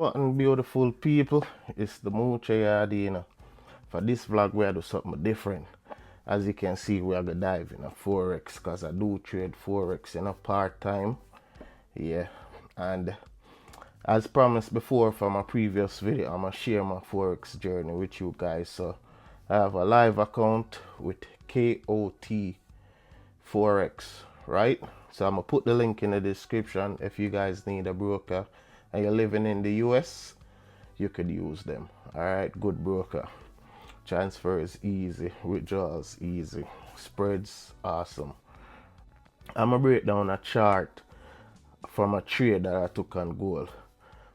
What and beautiful people, it's the Moocha Yadi, For this vlog, we are do something different. As you can see, we are gonna dive in a Forex because I do trade Forex in a part-time. Yeah, and as promised before from my previous video, I'm gonna share my Forex journey with you guys. So I have a live account with KOT Forex, right? So I'm gonna put the link in the description. If you guys need a broker and you're living in the US, you could use them. All right, good broker. Transfer is easy, withdrawals easy, spreads awesome. I'm gonna break down a chart from a trade that I took on gold.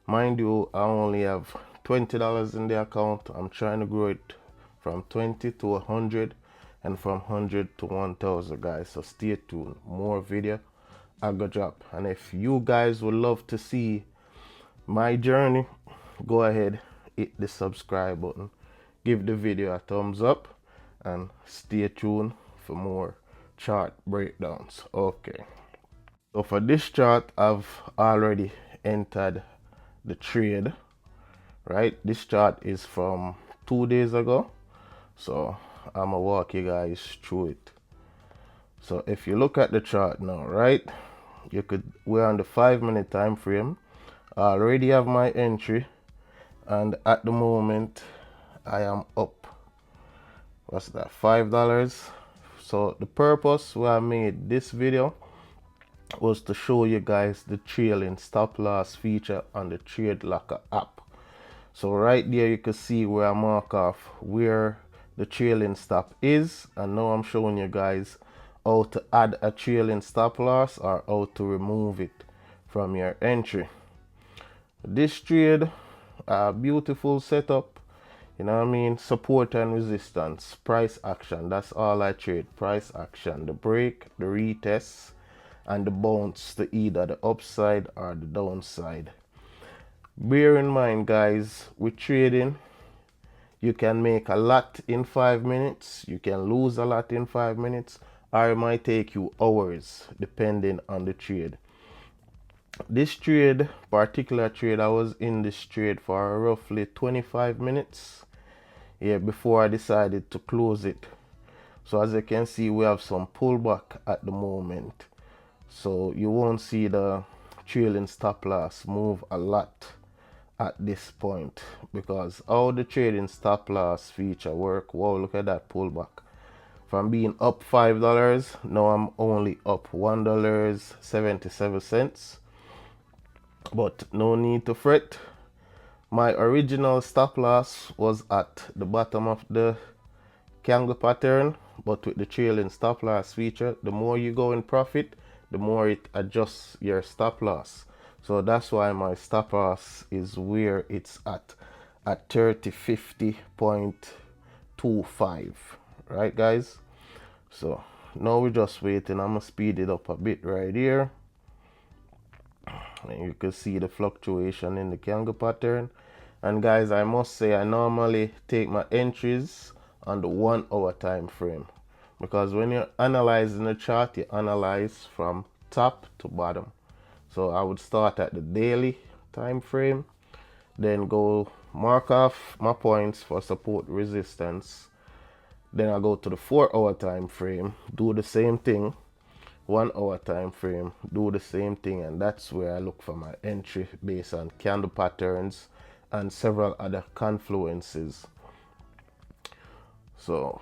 Mind you, I only have $20 in the account. I'm trying to grow it from 20 to 100 and from 100 to 1000, guys. So stay tuned. More video I go drop. And if you guys would love to see my journey, go ahead, hit the subscribe button, give the video a thumbs up, and stay tuned for more chart breakdowns. Okay, so for this chart, I've already entered the trade, right? This chart is from 2 days ago, so I'm gonna walk you guys through it. So if you look at the chart now, right, we're on the 5 minute time frame. I already have my entry, and at the moment I am up, what's that, $5. So the purpose why I made this video was to show you guys the trailing stop loss feature on the Trade Locker app. So right there you can see where I mark off where the trailing stop is, and now I'm showing you guys how to add a trailing stop loss or how to remove it from your entry. This trade, a beautiful setup, you know what I mean? Support and resistance, price action, that's all I trade. Price action, the break, the retest, and the bounce to either the upside or the downside. Bear in mind, guys, with trading, you can make a lot in 5 minutes, you can lose a lot in 5 minutes, or it might take you hours depending on the trade. This trade, particular trade, I was in this trade for roughly 25 minutes, yeah, before I decided to close it. So as you can see, we have some pullback at the moment, so you won't see the trailing stop loss move a lot at this point, because how the trading stop loss feature work, wow, look at that pullback. From being up $5, now I'm only up $1.77. But no need to fret. My original stop loss was at the bottom of the candle pattern, but with the trailing stop loss feature, the more you go in profit, the more it adjusts your stop loss. So that's why my stop loss is where it's at 3050.25, right guys? So now we're just waiting. I'm gonna speed it up a bit right here, and you can see the fluctuation in the candle pattern. And guys, I must say I normally take my entries on the 1 hour time frame, because when you're analyzing the chart, you analyze from top to bottom. So I would start at the daily time frame, then go mark off my points for support, resistance. Then I go to the 4 hour time frame, do the same thing. 1 hour time frame, do the same thing, and that's where I look for my entry based on candle patterns and several other confluences. So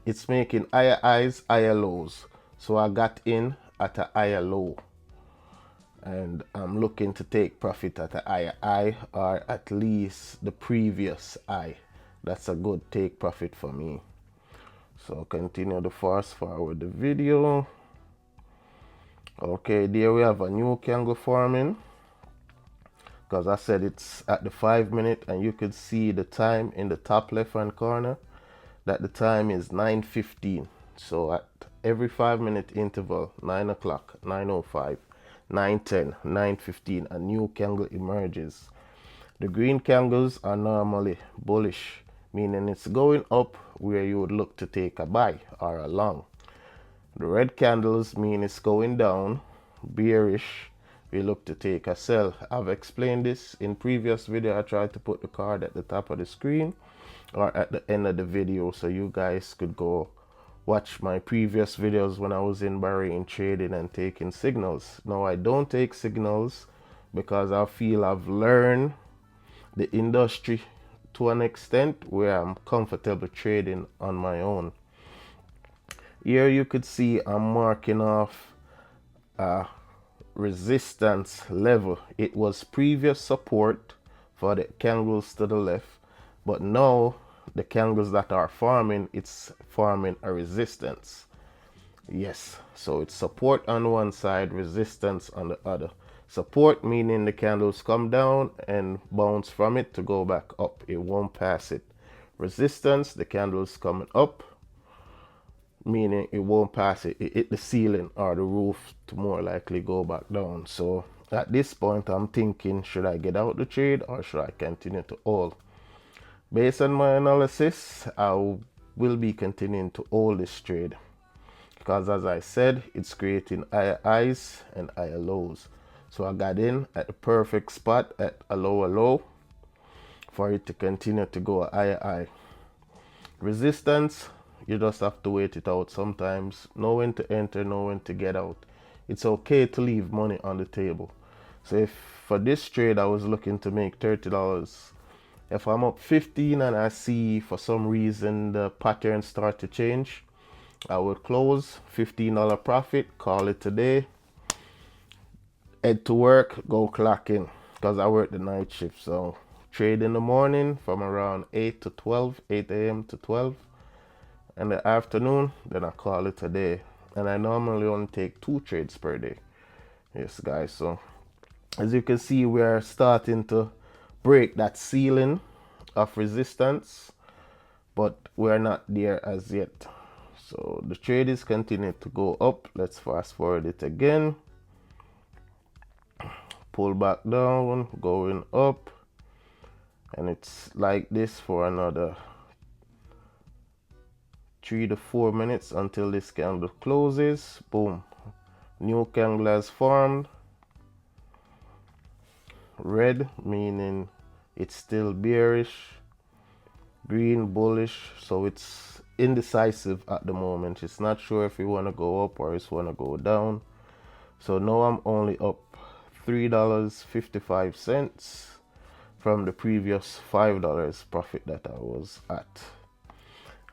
it's making higher highs, higher lows. So I got in at a higher low, and I'm looking to take profit at a higher high, or at least the previous high. That's a good take profit for me. So continue to fast forward the video. Okay, there we have a new candle forming, because I said it's at the 5 minute, and you could see the time in the top left hand corner that the time is 9:15. So at every 5 minute interval, 9 o'clock, 9:05, 9:10, 9:15, a new candle emerges. The green candles are normally bullish, meaning it's going up where you would look to take a buy or a long. The red candles mean it's going down, bearish, we look to take a sell. I've explained this in previous video. I tried to put the card at the top of the screen or at the end of the video, so you guys could go watch my previous videos when I was in Bahrain trading and taking signals. Now I don't take signals because I feel I've learned the industry to an extent where I'm comfortable trading on my own. Here you could see I'm marking off a resistance level. It was previous support for the candles to the left, but now the candles that are forming, it's forming a resistance. Yes, so it's support on one side, resistance on the other. Support meaning the candles come down and bounce from it to go back up. It won't pass it. Resistance, the candles coming up, meaning it won't pass it. It hit the ceiling or the roof to more likely go back down. So at this point, I'm thinking, should I get out the trade or should I continue to hold? Based on my analysis, I will be continuing to hold this trade because, as I said, it's creating higher highs and higher lows. So I got in at the perfect spot at a lower low for it to continue to go higher high. Resistance, you just have to wait it out sometimes. Know when to enter, know when to get out. It's okay to leave money on the table. So if for this trade I was looking to make $30, if I'm up 15 and I see for some reason the pattern start to change, I would close $15 profit, call it a day, head to work, go clock in, because I work the night shift. So trade in the morning from around 8 to 12, 8 a.m. to 12. In the afternoon, then I call it a day. And I normally only take 2 trades per day. Yes, guys. So as you can see, we are starting to break that ceiling of resistance, but we're not there as yet. So the trade is continuing to go up. Let's fast forward it again. Pull back down, going up, and it's like this for another 3 to 4 minutes until this candle closes. Boom, new candle has formed. Red meaning it's still bearish, green bullish, so it's indecisive at the moment. It's not sure if we want to go up or it's want to go down. So now I'm only up $3.55 from the previous $5 profit that I was at.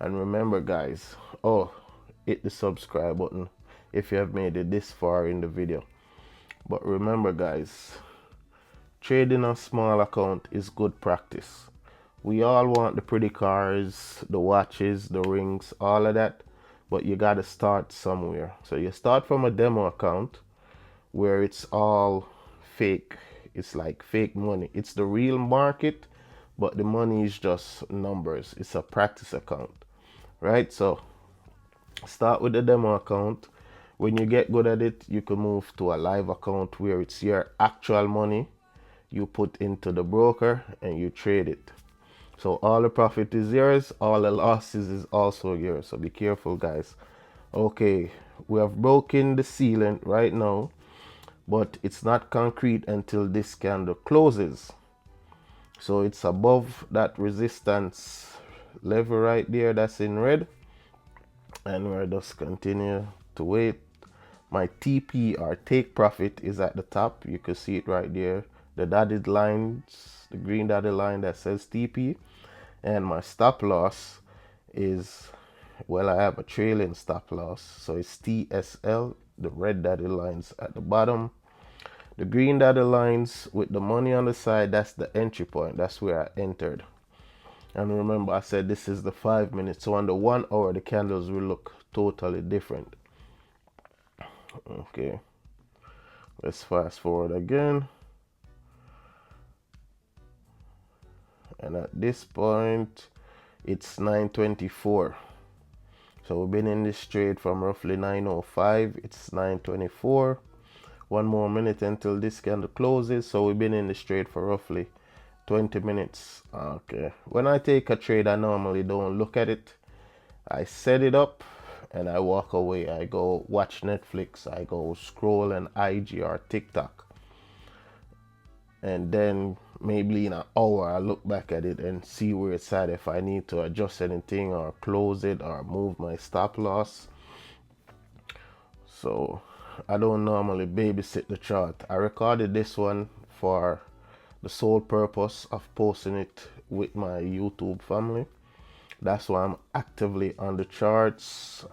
And remember, guys, hit the subscribe button if you have made it this far in the video. But remember, guys, trading a small account is good practice. We all want the pretty cars, the watches, the rings, all of that, but you got to start somewhere. So you start from a demo account where it's all fake. It's like fake money. It's the real market, but the money is just numbers. It's a practice account, right? So start with the demo account. When you get good at it, you can move to a live account where it's your actual money you put into the broker and you trade it. So all the profit is yours, all the losses is also yours. So be careful, guys. Okay, we have broken the ceiling right now, but it's not concrete until this candle closes. So it's above that resistance level right there that's in red, and we're just continue to wait. My TP or take profit is at the top. You can see it right there, the dotted lines, the green dotted line that says TP. And my stop loss is, well, I have a trailing stop loss, so it's TSL, the red dotted lines at the bottom. The green dotted lines with the money on the side, that's the entry point. That's where I entered. And remember, I said this is the 5 minutes. So on the 1 hour, the candles will look totally different. Okay, let's fast forward again. And at this point, it's 9:24. So we've been in this trade from roughly 9:05. It's 9:24. 1 more minute until this candle closes. So we've been in this trade for roughly 20 minutes. Okay, when I take a trade, I normally don't look at it. I set it up and I walk away. I go watch Netflix, I go scroll on IG or TikTok. and then maybe in an hour I look back at it and see where it's at, if I need to adjust anything or close it or move my stop loss. So I don't normally babysit the chart. I recorded this one for the sole purpose of posting it with my YouTube family. That's why I'm actively on the charts.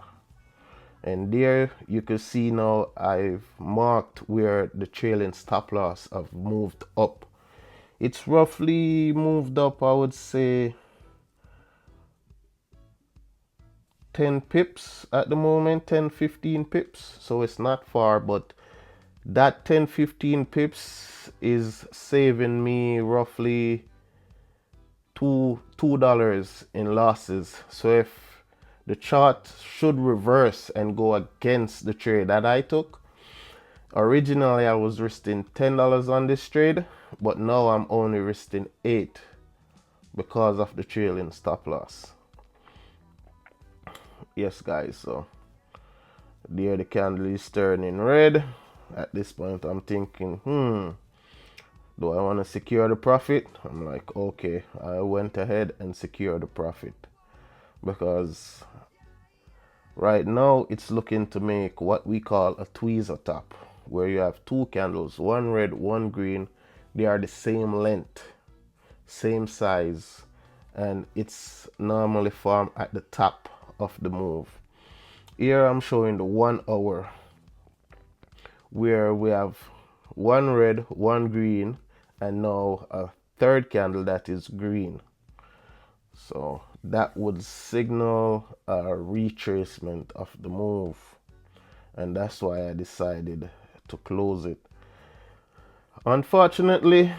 And there you can see now I've marked where the trailing stop loss have moved up. It's roughly moved up, I would say 10 pips at the moment, 10-15 pips. So it's not far, but that 10-15 pips is saving me roughly $2 in losses. So if the chart should reverse and go against the trade that I took, originally I was risking $10 on this trade, but now I'm only risking $8 because of the trailing stop loss. Yes guys, so there the candle is turning red. At this point I'm thinking, do I want to secure the profit? I'm like, okay, I went ahead and secured the profit, because right now it's looking to make what we call a tweezer top, where you have two candles, one red, one green. They are the same length, same size, and it's normally formed at the top of the move. Here I'm showing the 1 hour, where we have one red, one green, and now a third candle that is green. So that would signal a retracement of the move, and that's why I decided to close it. Unfortunately,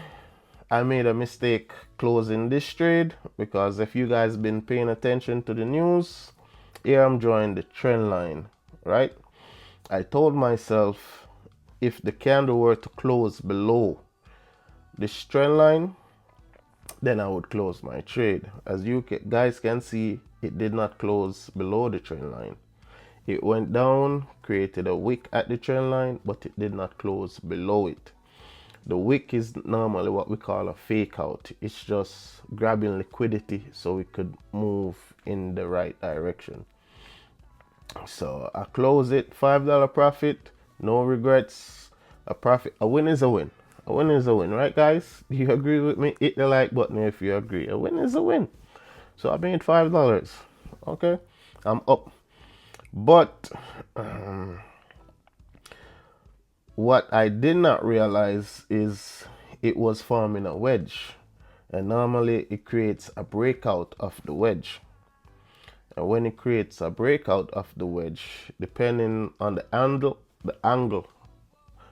I made a mistake closing this trade, because if you guys been paying attention to the news, here I'm drawing the trend line, right? I told myself if the candle were to close below this trend line, then I would close my trade. As you guys can see, it did not close below the trend line. It went down, created a wick at the trend line, but it did not close below it. The wick is normally what we call a fake out. It's just grabbing liquidity so it could move in the right direction. So I close it, $5 profit, no regrets. A profit, a win is a win. A win is a win, right guys? Do you agree with me? Hit the like button if you agree. A win is a win. So I made $5. Okay, I'm up. But what I did not realize is it was forming a wedge, and normally it creates a breakout of the wedge. And when it creates a breakout of the wedge, depending on the angle,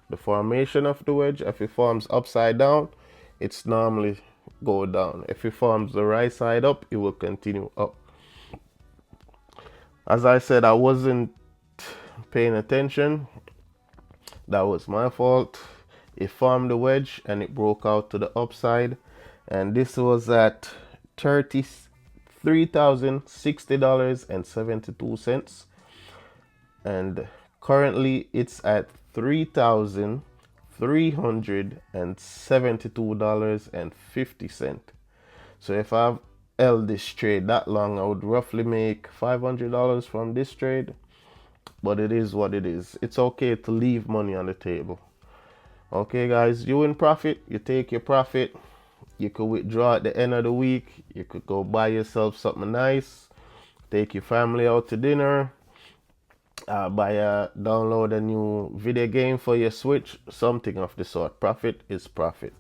the formation of the wedge, if it forms upside down, it's normally go down. If it forms the right side up, it will continue up. As I said, I wasn't paying attention. That was my fault. It formed the wedge and it broke out to the upside, and this was at $33,060.72, and currently it's at $3,372.50. So if I've held this trade that long, I would roughly make $500 from this trade. But it is what it is. It's okay to leave money on the table. Okay guys, you in profit, you take your profit. You could withdraw at the end of the week. You could go buy yourself something nice, take your family out to dinner, download a new video game for your Switch, something of the sort. Profit is profit.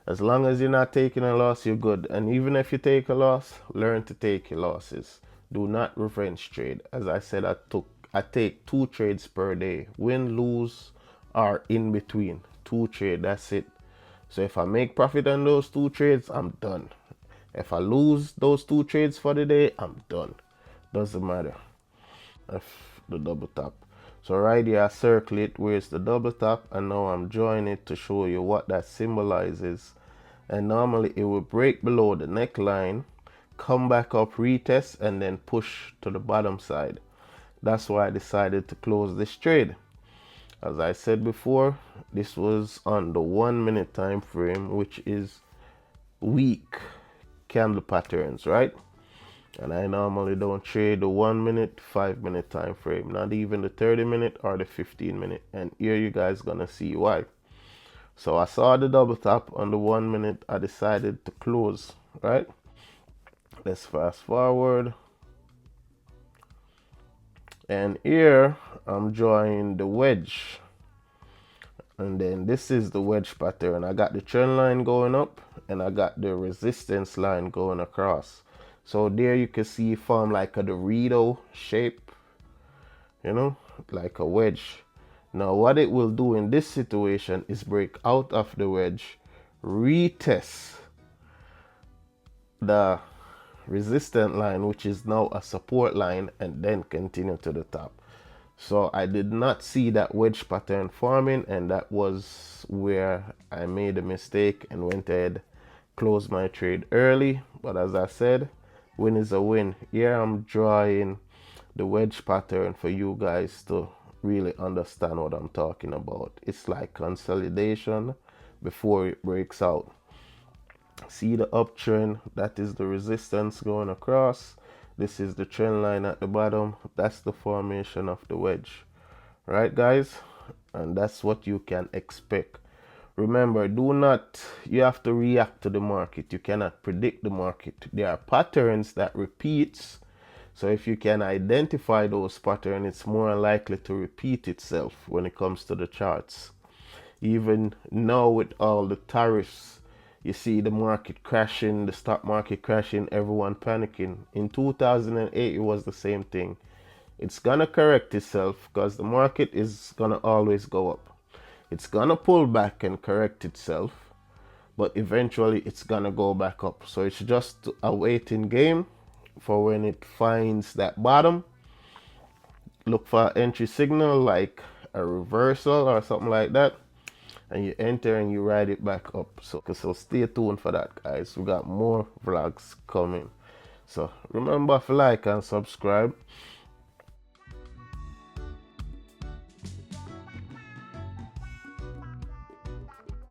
As long as you're not taking a loss, you're good. And even if you take a loss, learn to take your losses. Do not revenge trade. As I said, I take 2 trades per day. Win, lose, or in between. 2 trades, that's it. So if I make profit on those 2 trades, I'm done. If I lose those 2 trades for the day, I'm done. Doesn't matter. If the double top. So right here I circle it where it's the double top, and now I'm drawing it to show you what that symbolizes. And normally it will break below the neckline, come back up, retest, and then push to the bottom side. That's why I decided to close this trade. As I said before, this was on the 1 minute time frame, which is weak candle patterns, right? And I normally don't trade the 1 minute, 5 minute time frame, not even the 30 minute or the 15 minute. And here you guys gonna see why. So I saw the double tap on the 1 minute. I decided to close, right? Let's fast forward. And here I'm drawing the wedge. And then this is the wedge pattern. I got the trend line going up and I got the resistance line going across. So there you can see form like a Dorito shape, you know, like a wedge. Now what it will do in this situation is break out of the wedge, retest the resistant line, which is now a support line, and then continue to the top. So I did not see that wedge pattern forming, and that was where I made a mistake and went ahead, closed my trade early. But as I said, win is a win. Here I'm drawing the wedge pattern for you guys to really understand what I'm talking about. It's like consolidation before it breaks out. See the uptrend, that is the resistance going across. This is the trend line at the bottom. That's the formation of the wedge, right guys? And that's what you can expect. Remember, you have to react to the market. You cannot predict the market. There are patterns that repeats. So if you can identify those patterns, it's more likely to repeat itself when it comes to the charts. Even now with all the tariffs, you see the market crashing, the stock market crashing, everyone panicking. In 2008, it was the same thing. It's gonna correct itself because the market is gonna always go up. It's gonna pull back and correct itself, but eventually it's gonna go back up. So it's just a waiting game for when it finds that bottom. Look for an entry signal like a reversal or something like that, and you enter and you ride it back up. So stay tuned for that, guys. We got more vlogs coming. So remember to like and subscribe.